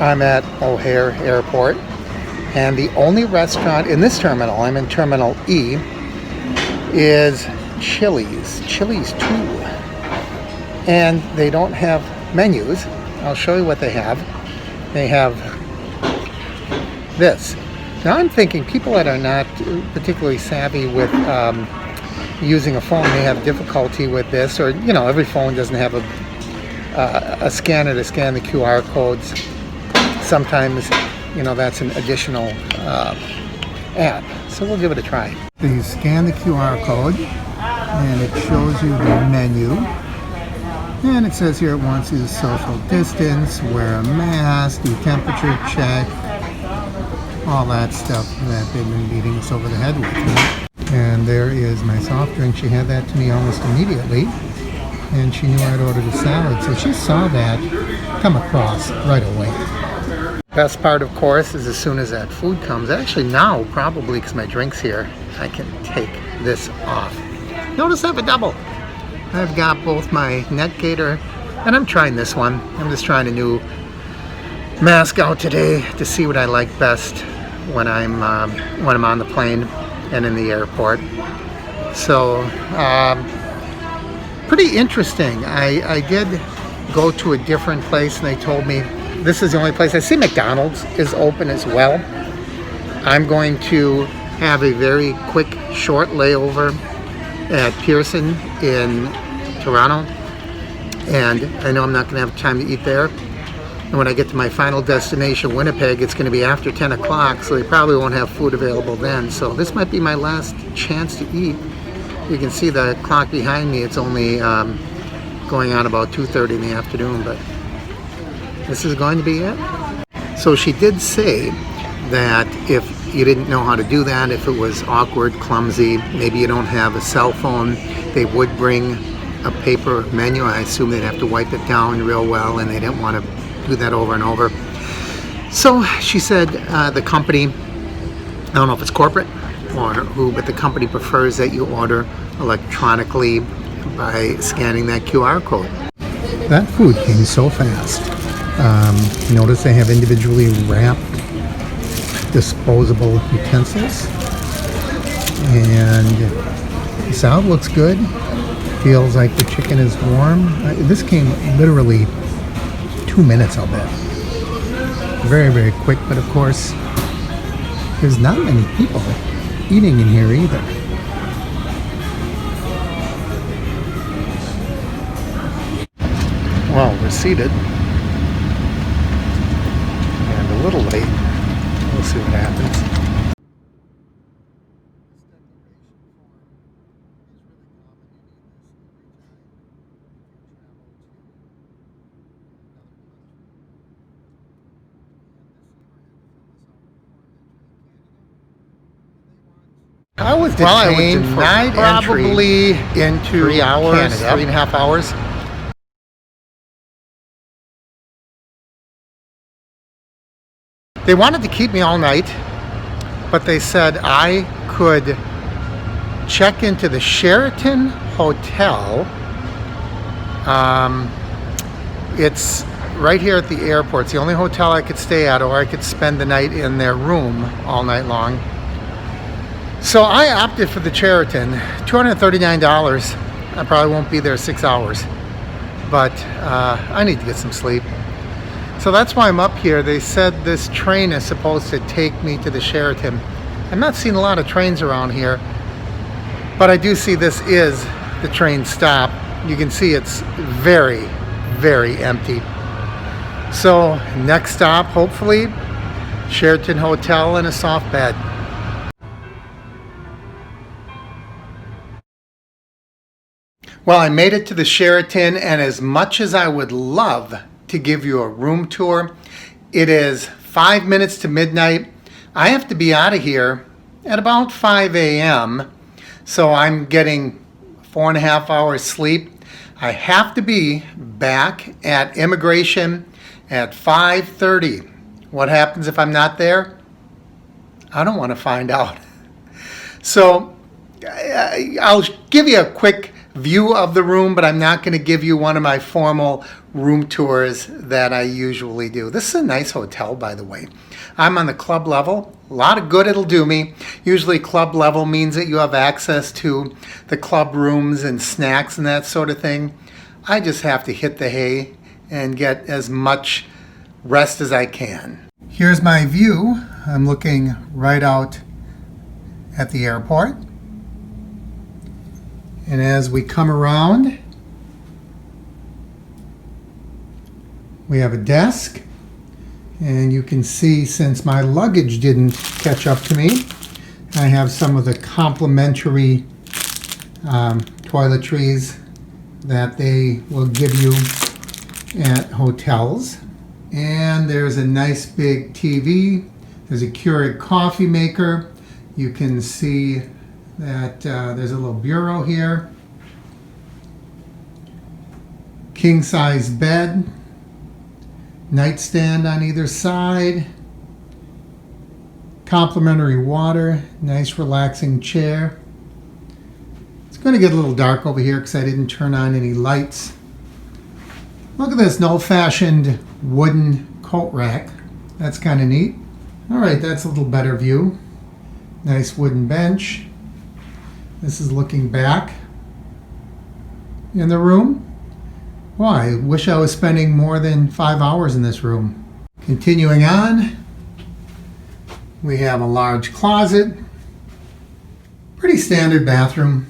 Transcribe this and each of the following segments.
I'm at O'Hare Airport, and the only restaurant in this terminal, I'm in Terminal E, is Chili's 2. And they don't have menus. I'll show you what they have. They have this. Now I'm thinking people that are not particularly savvy with using a phone may have difficulty with this, or every phone doesn't have a scanner to scan the QR codes. Sometimes that's an additional app, so we'll give it a try. You scan the QR code and it shows you the menu, and it says here it wants you to social distance, wear a mask, do temperature check, all that stuff that they've been beating us over the head with. And there is my soft drink. She had that to me almost immediately, and she knew I'd ordered a salad, so she saw that come across right away. Best part, of course, is as soon as that food comes, actually now probably because my drink's here, I can take this off. Notice I have a double. I've got both my neck gaiter, and I'm trying this one. I'm just trying a new mask out today to see what I like best when I'm on the plane and in the airport. So pretty interesting. I did go to a different place, and they told me this is the only place. I see McDonald's is open as well. I'm going to have a very quick, short layover at Pearson in Toronto, and I know I'm not going to have time to eat there. And when I get to my final destination, Winnipeg, it's going to be after 10 o'clock, so they probably won't have food available then. So this might be my last chance to eat. You can see the clock behind me. It's only going on about 2:30 in the afternoon, but this is going to be it. So she did say that if you didn't know how to do that, if it was awkward, clumsy, maybe you don't have a cell phone, they would bring a paper menu. I assume they'd have to wipe it down real well, and they didn't want to do that over and over. So she said the company, I don't know if it's corporate or who, but the company prefers that you order electronically by scanning that QR code. That food came so fast. Notice they have individually wrapped disposable utensils, and the salad looks good. Feels like the chicken is warm. This came literally 2 minutes, I'll bet. Very, very quick, but of course, there's not many people eating in here either. Well, we're seated and a little late. We'll see what happens. I was detained for probably into 3 hours, Canada. 3.5 hours. They wanted to keep me all night, but they said I could check into the Sheraton hotel. It's right here at the airport. It's the only hotel I could stay at, or I could spend the night in their room all night long. So I opted for the Sheraton. $239. I probably won't be there 6 hours, but I need to get some sleep. So that's why I'm up here. They said this train is supposed to take me to the Sheraton. I'm not seeing a lot of trains around here, but I do see this is the train stop. You can see it's very, very empty. So next stop, hopefully, Sheraton Hotel and a soft bed. Well, I made it to the Sheraton, and as much as I would love to give you a room tour, it is 5 minutes to midnight. I have to be out of here at about 5 a.m. So I'm getting 4.5 hours sleep. I have to be back at immigration at 5:30. What happens if I'm not there? I don't want to find out. So I'll give you a quick view of the room, but I'm not going to give you one of my formal room tours that I usually do. This is a nice hotel, by the way. I'm on the club level. A lot of good it'll do me. Usually club level means that you have access to the club rooms and snacks and that sort of thing. I just have to hit the hay and get as much rest as I can. Here's my view. I'm looking right out at the airport. And as we come around, we have a desk. And you can see, since my luggage didn't catch up to me, I have some of the complimentary toiletries that they will give you at hotels. And there's a nice big TV. There's a Keurig coffee maker. You can see that there's a little bureau here. King size bed. Nightstand on either side. Complimentary water. Nice relaxing chair. It's going to get a little dark over here because I didn't turn on any lights. Look at this, an old-fashioned wooden coat rack. That's kind of neat. All right, that's a little better view. Nice wooden bench. This is looking back in the room. Well, I wish I was spending more than 5 hours in this room. Continuing on, we have a large closet. Pretty standard bathroom.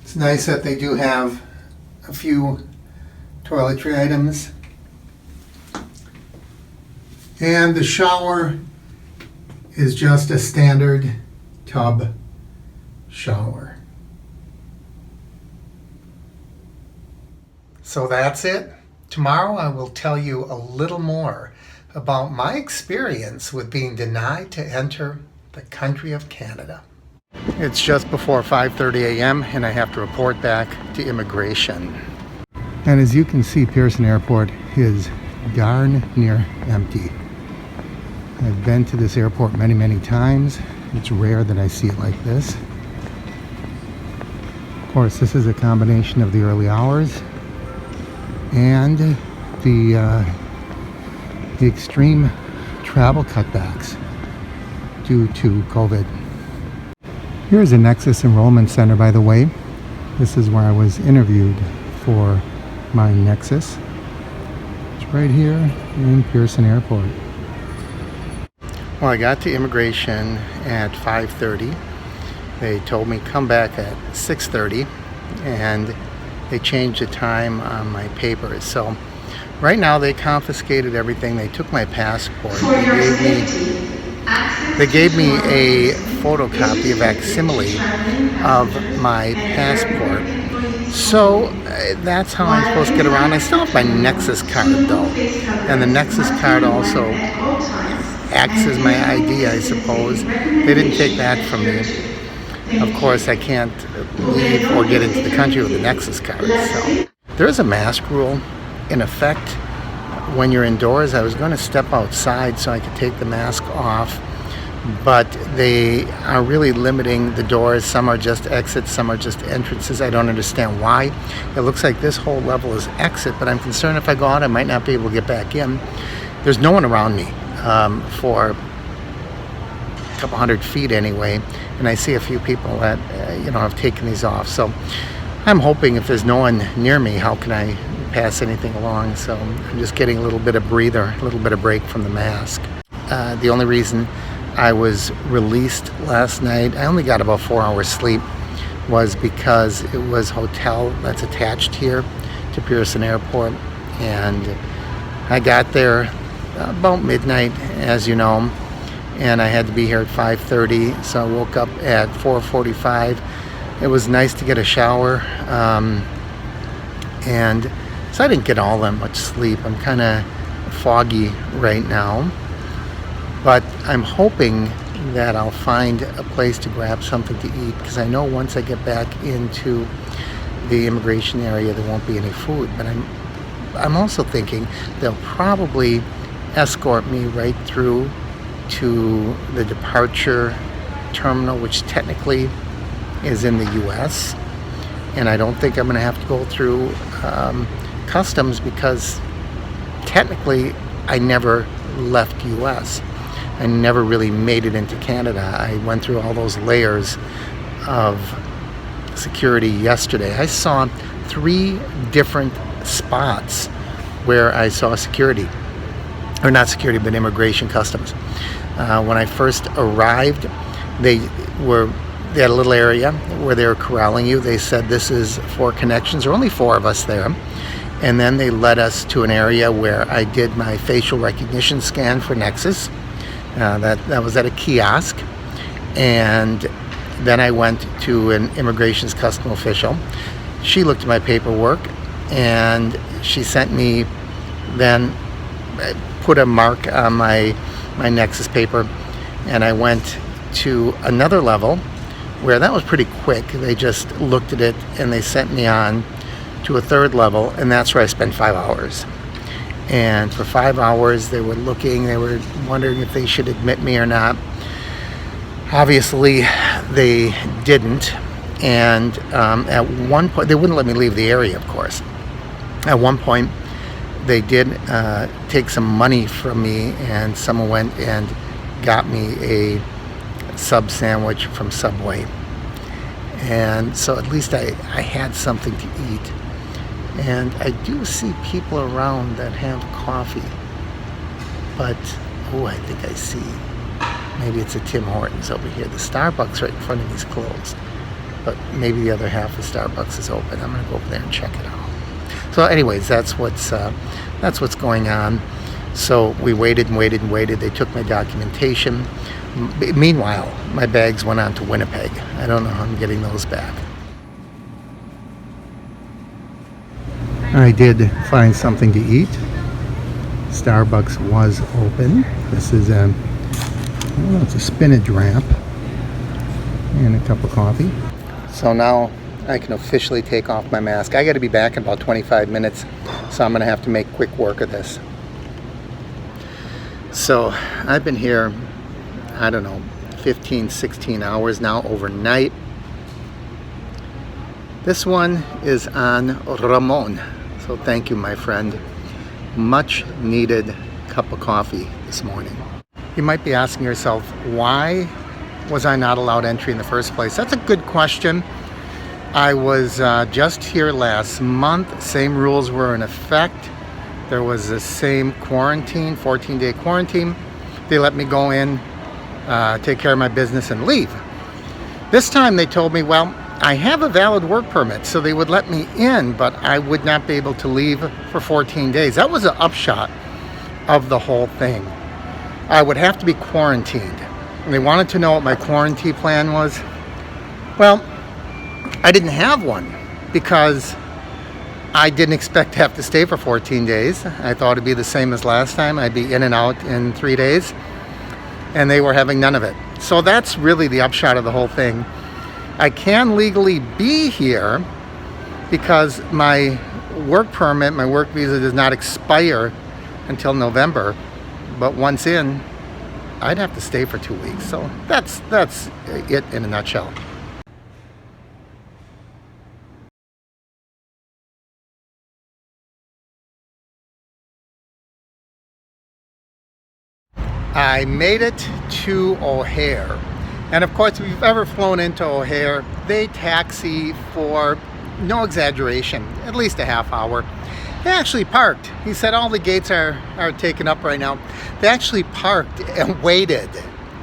It's nice that they do have a few toiletry items. And the shower is just a standard tub shower. So that's it. Tomorrow I will tell you a little more about my experience with being denied to enter the country of Canada. It's just before 5:30 a.m. and I have to report back to immigration. And as you can see, Pearson Airport is darn near empty. I've been to this airport many, many times. It's rare that I see it like this. Of course, this is a combination of the early hours and the extreme travel cutbacks due to COVID. Here's a Nexus Enrollment Center, by the way. This is where I was interviewed for my Nexus. It's right here in Pearson Airport. Well, I got to immigration at 5:30. They told me come back at 6:30, and they changed the time on my papers. So right now they confiscated everything. They took my passport. They gave me a photocopy, a facsimile of my passport. So that's how I'm supposed to get around. I still have my Nexus card though. And the Nexus card also acts as my ID, I suppose. They didn't take that from me. Of course, I can't leave or get into the country with a Nexus card. So there is a mask rule in effect when you're indoors. I was going to step outside so I could take the mask off, but they are really limiting the doors. Some are just exits, some are just entrances. I don't understand why. It looks like this whole level is exit, but I'm concerned if I go out I might not be able to get back in. There's no one around me for a couple hundred feet anyway, and I see a few people that have taken these off. So I'm hoping if there's no one near me, how can I pass anything along? So I'm just getting a little bit of breather, a little bit of break from the mask. The only reason I was released last night, I only got about 4 hours sleep, was because it was a hotel that's attached here to Pearson Airport, and I got there about midnight, as you know, and I had to be here at 5:30, so I woke up at 4:45. It was nice to get a shower, and so I didn't get all that much sleep. I'm kind of foggy right now, but I'm hoping that I'll find a place to grab something to eat, because I know once I get back into the immigration area there won't be any food. But I'm also thinking they'll probably escort me right through to the departure terminal, which technically is in the US, and I don't think I'm going to have to go through customs, because technically I never left US. I never really made it into Canada. I went through all those layers of security yesterday. I saw 3 different spots where I saw security, or not security, but immigration customs. When I first arrived, they had a little area where they were corralling you. They said, this is 4 connections. There were only 4 of us there. And then they led us to an area where I did my facial recognition scan for Nexus. That was at a kiosk. And then I went to an immigration's custom official. She looked at my paperwork, and she sent me, then put a mark on my Nexus paper, and I went to another level where that was pretty quick. They just looked at it and they sent me on to a 3rd level, and that's where I spent 5 hours. And for 5 hours they were looking, they were wondering if they should admit me or not. Obviously they didn't, and at one point they wouldn't let me leave the area, of course. At one point they did take some money from me, and someone went and got me a sub sandwich from Subway, and so at least I had something to eat. And I do see people around that have coffee, but I think I see, maybe it's a Tim Hortons over here. The Starbucks right in front of me is closed, but maybe the other half of Starbucks is open. I'm gonna go over there and check it out. So anyways, that's what's going on. So we waited and waited and waited. They took my documentation. Meanwhile, my bags went on to Winnipeg. I don't know how I'm getting those back. I did find something to eat. Starbucks was open. This is it's a spinach wrap and a cup of coffee. So now I can officially take off my mask. I got to be back in about 25 minutes, so I'm going to have to make quick work of this. So I've been here, I don't know, 15, 16 hours now overnight. This one is on Ramon. So thank you, my friend. Much needed cup of coffee this morning. You might be asking yourself, why was I not allowed entry in the first place? That's a good question. I was just here last month. Same rules were in effect. There was the same quarantine, 14-day quarantine. They let me go in, take care of my business, and leave. This time they told me, well, I have a valid work permit, so they would let me in, but I would not be able to leave for 14 days. That was the upshot of the whole thing. I would have to be quarantined. And they wanted to know what my quarantine plan was. Well, I didn't have one, because I didn't expect to have to stay for 14 days. I thought it'd be the same as last time. I'd be in and out in 3 days, and they were having none of it. So that's really the upshot of the whole thing. I can legally be here because my work permit, my work visa, does not expire until November. But once in, I'd have to stay for 2 weeks. So that's it in a nutshell. I made it to O'Hare. And of course, if you've ever flown into O'Hare, they taxi for, no exaggeration, at least a half hour. They actually parked. He said all the gates are taken up right now. They actually parked and waited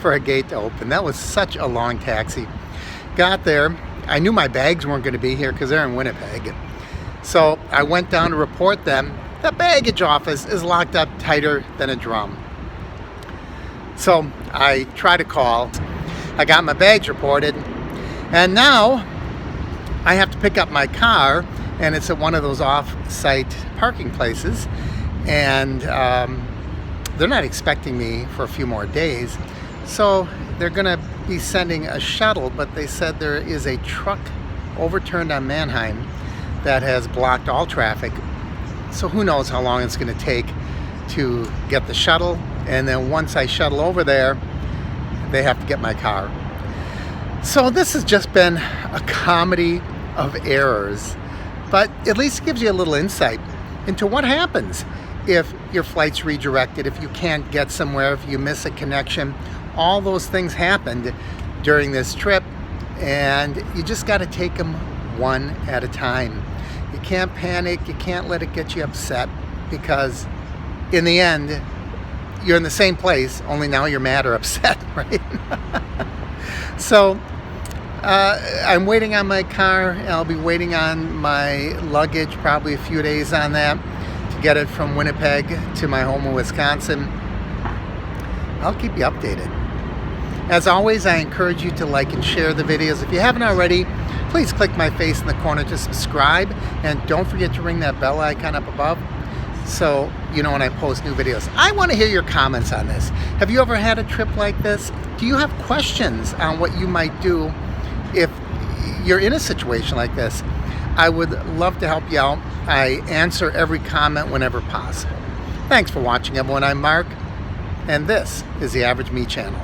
for a gate to open. That was such a long taxi. Got there. I knew my bags weren't going to be here because they're in Winnipeg. So I went down to report them. The baggage office is locked up tighter than a drum. So I tried to call. I got my bags reported, and now I have to pick up my car, and it's at one of those off-site parking places, and they're not expecting me for a few more days, so they're gonna be sending a shuttle, but they said there is a truck overturned on Mannheim that has blocked all traffic, so who knows how long it's gonna take to get the shuttle. And then once I shuttle over there, they have to get my car. So this has just been a comedy of errors, but at least it gives you a little insight into what happens if your flight's redirected, if you can't get somewhere, if you miss a connection. All those things happened during this trip, and you just got to take them one at a time. You can't panic, you can't let it get you upset, because in the end, you're in the same place, only now you're mad or upset, right? So I'm waiting on my car. I'll be waiting on my luggage, probably a few days on that, to get it from Winnipeg to my home in Wisconsin. I'll keep you updated. As always, I encourage you to like and share the videos. If you haven't already, please click my face in the corner to subscribe, and don't forget to ring that bell icon up above so you know when I post new videos. I want to hear your comments on this. Have you ever had a trip like this? Do you have questions on what you might do if you're in a situation like this? I would love to help you out. I answer every comment whenever possible. Thanks for watching, everyone. I'm Mark, and this is the Average Me channel.